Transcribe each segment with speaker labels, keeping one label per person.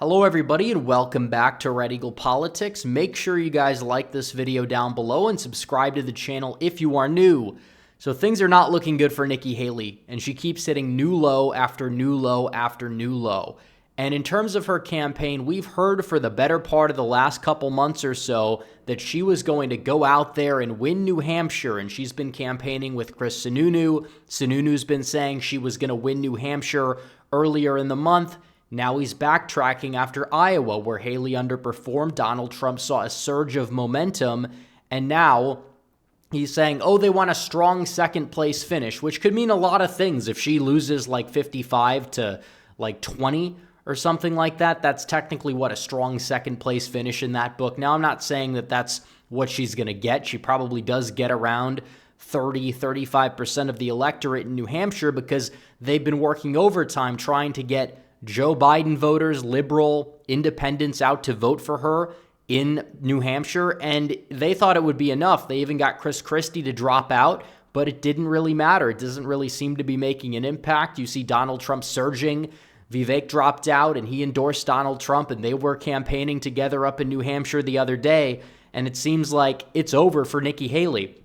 Speaker 1: Hello everybody and welcome back to Red Eagle Politics. Make sure you guys like this video down below and subscribe to the channel if you are new. So things are not looking good for Nikki Haley, and she keeps hitting new low after new low after new low. And in terms of her campaign, we've heard for the better part of the last couple months or so that she was going to go out there and win New Hampshire, and she's been campaigning with Chris Sununu. Sununu's been saying she was going to win New Hampshire earlier in the month. Now he's backtracking after Iowa, where Haley underperformed. Donald Trump saw a surge of momentum, and now he's saying, oh, they want a strong second place finish, which could mean a lot of things. If she loses like 55 to like 20 or something like that, that's technically what a strong second place finish in that book. Now, I'm not saying that that's what she's going to get. She probably does get around 35% of the electorate in New Hampshire because they've been working overtime trying to get Joe Biden voters, liberal independents out to vote for her in New Hampshire, and they thought it would be enough. They even got Chris Christie to drop out, but it didn't really matter. It doesn't really seem to be making an impact. You see Donald Trump surging. Vivek dropped out, and he endorsed Donald Trump, and they were campaigning together up in New Hampshire the other day, and it seems like it's over for Nikki Haley.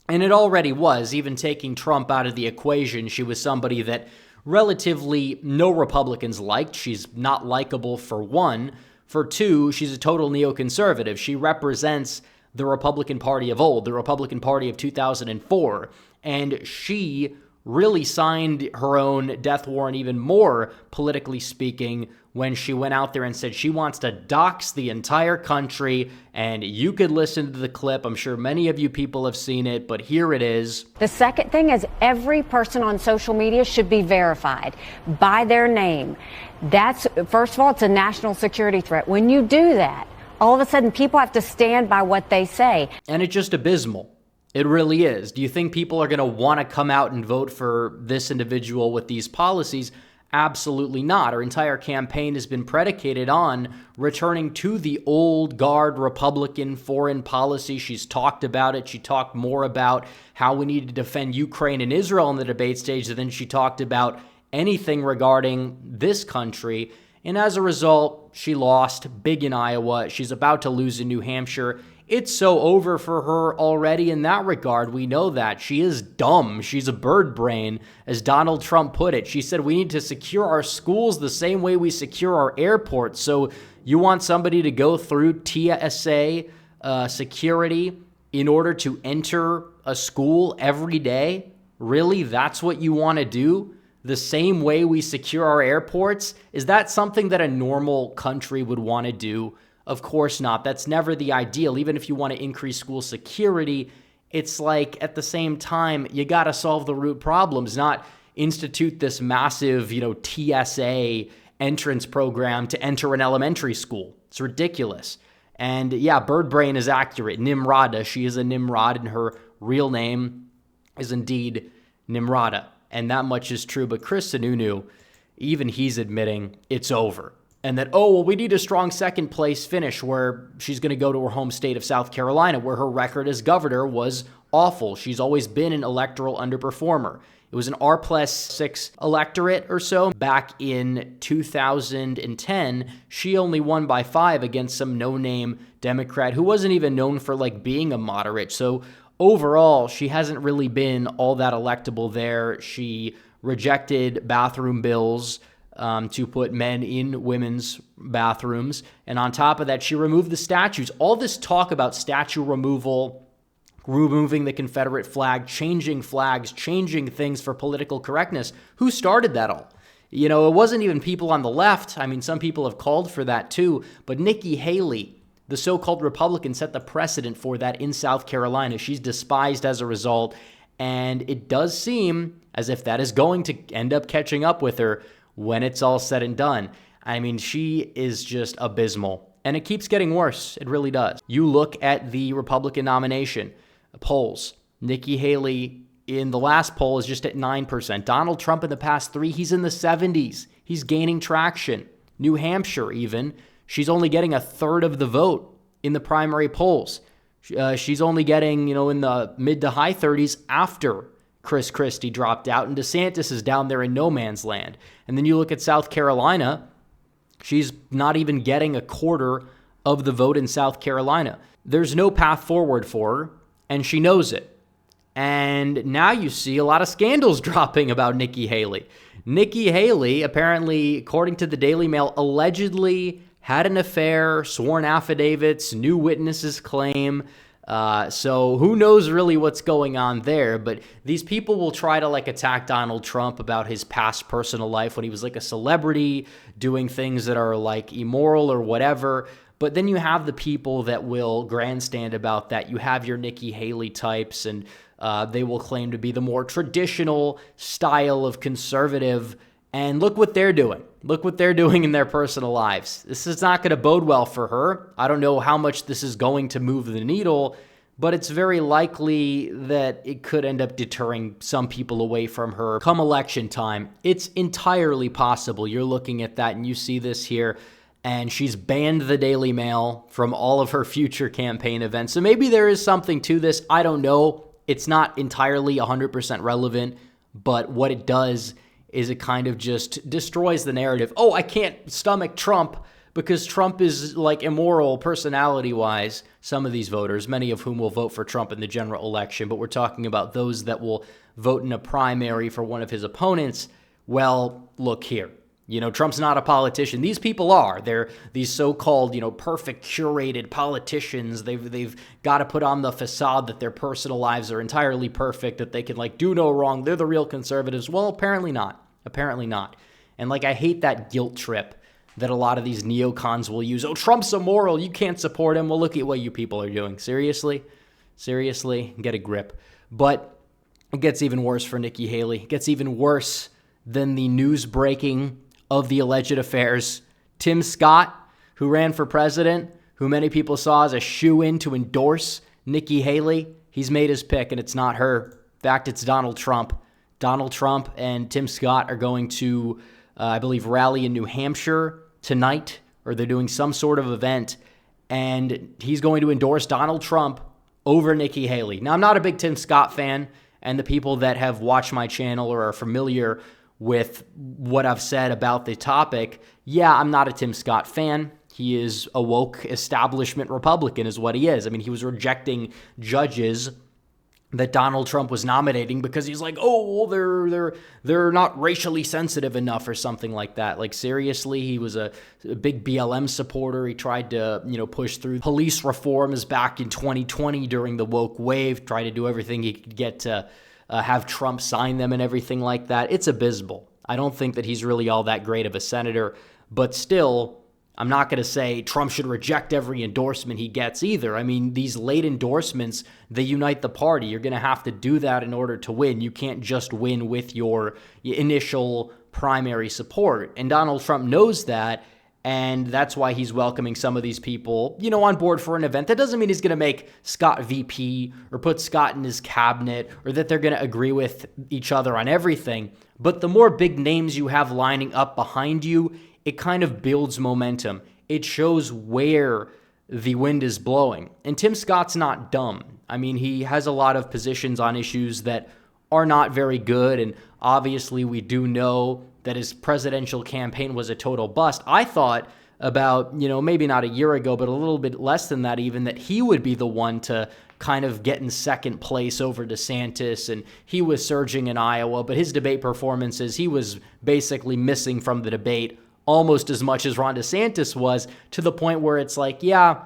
Speaker 1: And it already was, even taking Trump out of the equation. She was somebody that relatively no Republicans liked. She's not likable, for one. For two, she's a total neoconservative. She represents the Republican Party of old, the Republican Party of 2004. And she really signed her own death warrant even more, politically speaking, when she went out there and said she wants to dox the entire country. And you could listen to the clip. I'm sure many of you people have seen it, but here it is.
Speaker 2: The second thing is every person on social media should be verified by their name. That's, first of all, it's a national security threat. When you do that, all of a sudden people have to stand by what they say.
Speaker 1: And it's just abysmal. It really is. Do you think people are going to want to come out and vote for this individual with these policies? Absolutely not. Her entire campaign has been predicated on returning to the old guard Republican foreign policy. She's talked about it. She talked more about how we need to defend Ukraine and Israel on the debate stage than she talked about anything regarding this country. And as a result, she lost big in Iowa. She's about to lose in New Hampshire. It's so over for her already in that regard. We know that. She is dumb. She's a bird brain, as Donald Trump put it. She said we need to secure our schools the same way we secure our airports. So you want somebody to go through TSA security in order to enter a school every day? Really? That's what you want to do? The same way we secure our airports? Is that something that a normal country would want to do? Of course not. That's never the ideal. Even if you want to increase school security, it's like at the same time, you got to solve the root problems, not institute this massive, TSA entrance program to enter an elementary school. It's ridiculous. And yeah, bird brain is accurate. Nimrata, she is a Nimrod, and her real name is indeed Nimrata. And that much is true. But Chris Sununu, even he's admitting it's over. And that, we need a strong second place finish, where she's going to go to her home state of South Carolina, where her record as governor was awful. She's always been an electoral underperformer. It was an R+6 electorate or so. Back in 2010, she only won by 5 against some no-name Democrat who wasn't even known for being a moderate. So overall, she hasn't really been all that electable there. She rejected bathroom bills to put men in women's bathrooms. And on top of that, she removed the statues. All this talk about statue removal, removing the Confederate flag, changing flags, changing things for political correctness. Who started that all? It wasn't even people on the left. I mean, some people have called for that too. But Nikki Haley, the so-called Republican, set the precedent for that in South Carolina. She's despised as a result. And it does seem as if that is going to end up catching up with her when it's all said and done. I mean, she is just abysmal. And it keeps getting worse. It really does. You look at the Republican nomination polls. Nikki Haley in the last poll is just at 9%. Donald Trump in the past 3, he's in the 70s. He's gaining traction. New Hampshire even, she's only getting a third of the vote in the primary polls. She's only getting, in the mid to high 30s after Chris Christie dropped out, and DeSantis is down there in no man's land. And then you look at South Carolina, She's not even getting a quarter of the vote in South Carolina. There's no path forward for her, and she knows it. And now you see a lot of scandals dropping about Nikki Haley. Nikki Haley, apparently, according to the Daily Mail, allegedly had an affair, sworn affidavits, new witnesses claim. So who knows really what's going on there, but these people will try to attack Donald Trump about his past personal life when he was a celebrity doing things that are immoral or whatever. But then you have the people that will grandstand about that. You have your Nikki Haley types, and they will claim to be the more traditional style of conservative. And look what they're doing. Look what they're doing in their personal lives. This is not going to bode well for her. I don't know how much this is going to move the needle, but it's very likely that it could end up deterring some people away from her come election time. It's entirely possible. You're looking at that and you see this here, and she's banned the Daily Mail from all of her future campaign events. So maybe there is something to this. I don't know. It's not entirely 100% relevant, but what it does is it kind of just destroys the narrative. Oh, I can't stomach Trump because Trump is immoral personality-wise. Some of these voters, many of whom will vote for Trump in the general election, but we're talking about those that will vote in a primary for one of his opponents. Well, look here. Trump's not a politician. These people are. They're these so-called, perfect curated politicians. They've got to put on the facade that their personal lives are entirely perfect, that they can do no wrong. They're the real conservatives. Well, apparently not. Apparently not. And I hate that guilt trip that a lot of these neocons will use. Oh, Trump's immoral. You can't support him. Well, look at what you people are doing. Seriously? Seriously? Get a grip. But it gets even worse for Nikki Haley. It gets even worse than the news breaking of the alleged affairs. Tim Scott, who ran for president, who many people saw as a shoo-in to endorse Nikki Haley, he's made his pick, and it's not her. In fact, it's Donald Trump. Donald Trump and Tim Scott are going to, I believe, rally in New Hampshire tonight, or they're doing some sort of event, and he's going to endorse Donald Trump over Nikki Haley. Now, I'm not a big Tim Scott fan, and the people that have watched my channel or are familiar with what I've said about the topic, yeah, I'm not a Tim Scott fan. He is a woke establishment Republican is what he is. I mean, he was rejecting judges that Donald Trump was nominating because he's oh, well, they're not racially sensitive enough or something like that. Seriously, he was a big BLM supporter. He tried to, push through police reforms back in 2020 during the woke wave, tried to do everything he could get to have Trump sign them and everything like that. It's abysmal. I don't think that he's really all that great of a senator, but still, I'm not going to say Trump should reject every endorsement he gets either. I mean, these late endorsements, they unite the party. You're going to have to do that in order to win. You can't just win with your initial primary support. And Donald Trump knows that, and that's why he's welcoming some of these people, on board for an event. That doesn't mean he's going to make Scott VP or put Scott in his cabinet or that they're going to agree with each other on everything. But the more big names you have lining up behind you, it kind of builds momentum. It shows where the wind is blowing. And Tim Scott's not dumb. I mean, he has a lot of positions on issues that are not very good. And obviously, we do know that his presidential campaign was a total bust. I thought about, maybe not a year ago, but a little bit less than that even, that he would be the one to kind of get in second place over DeSantis, and he was surging in Iowa, but his debate performances, he was basically missing from the debate almost as much as Ron DeSantis was, to the point where it's yeah,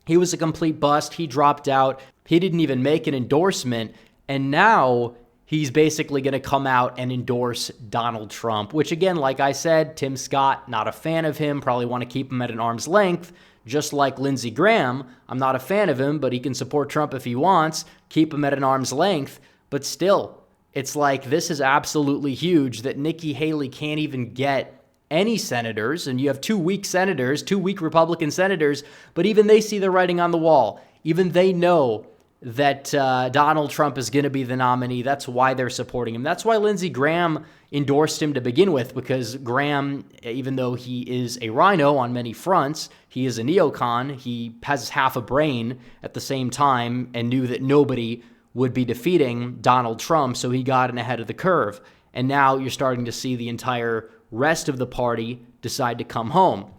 Speaker 1: he was a complete bust. He dropped out. He didn't even make an endorsement, and now he's basically going to come out and endorse Donald Trump, which again, like I said, Tim Scott, not a fan of him, probably want to keep him at an arm's length, just like Lindsey Graham. I'm not a fan of him, but he can support Trump if he wants, keep him at an arm's length, but still, it's this is absolutely huge that Nikki Haley can't even get any senators, and you have two weak Republican senators, but even they see the writing on the wall. Even they know that Donald Trump is going to be the nominee. That's why they're supporting him. That's why Lindsey Graham endorsed him to begin with, because Graham, even though he is a rhino on many fronts, he is a neocon. He has half a brain at the same time and knew that nobody would be defeating Donald Trump, so he got in ahead of the curve. And now you're starting to see the entire rest of the party decide to come home.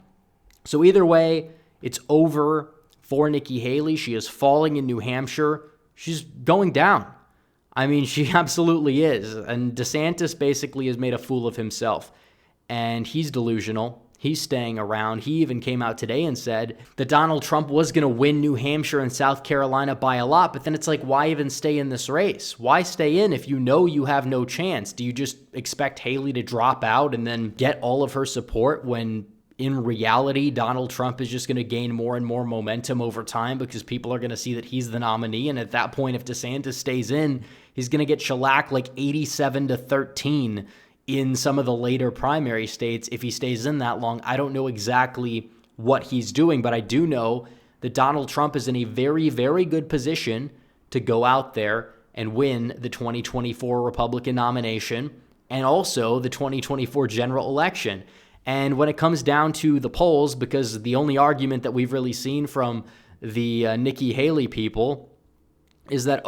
Speaker 1: So either way, it's over for Nikki Haley. She is falling in New Hampshire. She's going down. I mean, she absolutely is. And DeSantis basically has made a fool of himself. And he's delusional. He's staying around. He even came out today and said that Donald Trump was going to win New Hampshire and South Carolina by a lot. But then it's like, why even stay in this race? Why stay in if you know you have no chance? Do you just expect Haley to drop out and then get all of her support when in reality, Donald Trump is just going to gain more and more momentum over time because people are going to see that he's the nominee? And at that point, if DeSantis stays in, he's going to get shellacked like 87-13 in some of the later primary states if he stays in that long. I don't know exactly what he's doing, but I do know that Donald Trump is in a very, very good position to go out there and win the 2024 Republican nomination and also the 2024 general election. And when it comes down to the polls, because the only argument that we've really seen from the Nikki Haley people is that,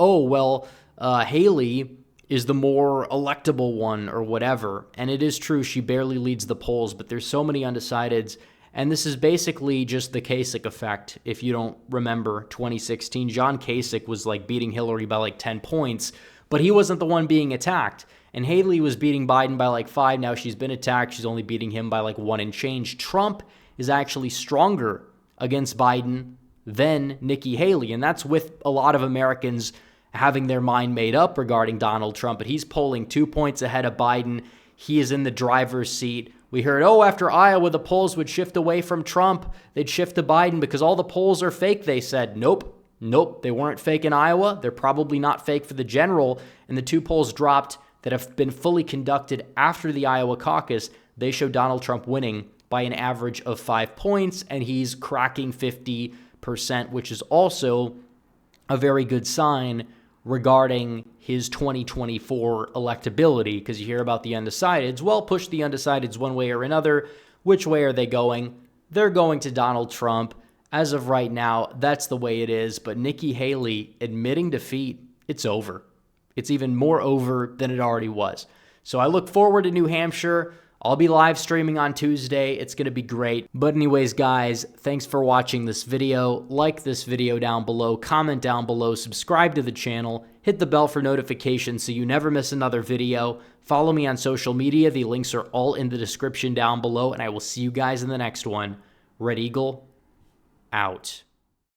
Speaker 1: Haley is the more electable one or whatever. And it is true, she barely leads the polls, but there's so many undecideds. And this is basically just the Kasich effect. If you don't remember 2016, John Kasich was like beating Hillary by like 10 points, but he wasn't the one being attacked. And Haley was beating Biden by like 5. Now she's been attacked. She's only beating him by like 1 and change. Trump is actually stronger against Biden than Nikki Haley. And that's with a lot of Americans having their mind made up regarding Donald Trump. But he's polling 2 points ahead of Biden. He is in the driver's seat. We heard, after Iowa, the polls would shift away from Trump. They'd shift to Biden because all the polls are fake, they said. Nope, they weren't fake in Iowa. They're probably not fake for the general. And the 2 polls dropped that have been fully conducted after the Iowa caucus. They show Donald Trump winning by an average of 5 points, and he's cracking 50%, which is also a very good sign regarding his 2024 electability, because you hear about the undecideds. Well, push the undecideds one way or another. Which way are they going? They're going to Donald Trump. As of right now, that's the way it is. But Nikki Haley admitting defeat, it's over. It's even more over than it already was. So I look forward to New Hampshire. I'll be live streaming on Tuesday. It's going to be great. But anyways, guys, thanks for watching this video. Like this video down below, comment down below, subscribe to the channel, hit the bell for notifications so you never miss another video. Follow me on social media. The links are all in the description down below, and I will see you guys in the next one. Red Eagle, out.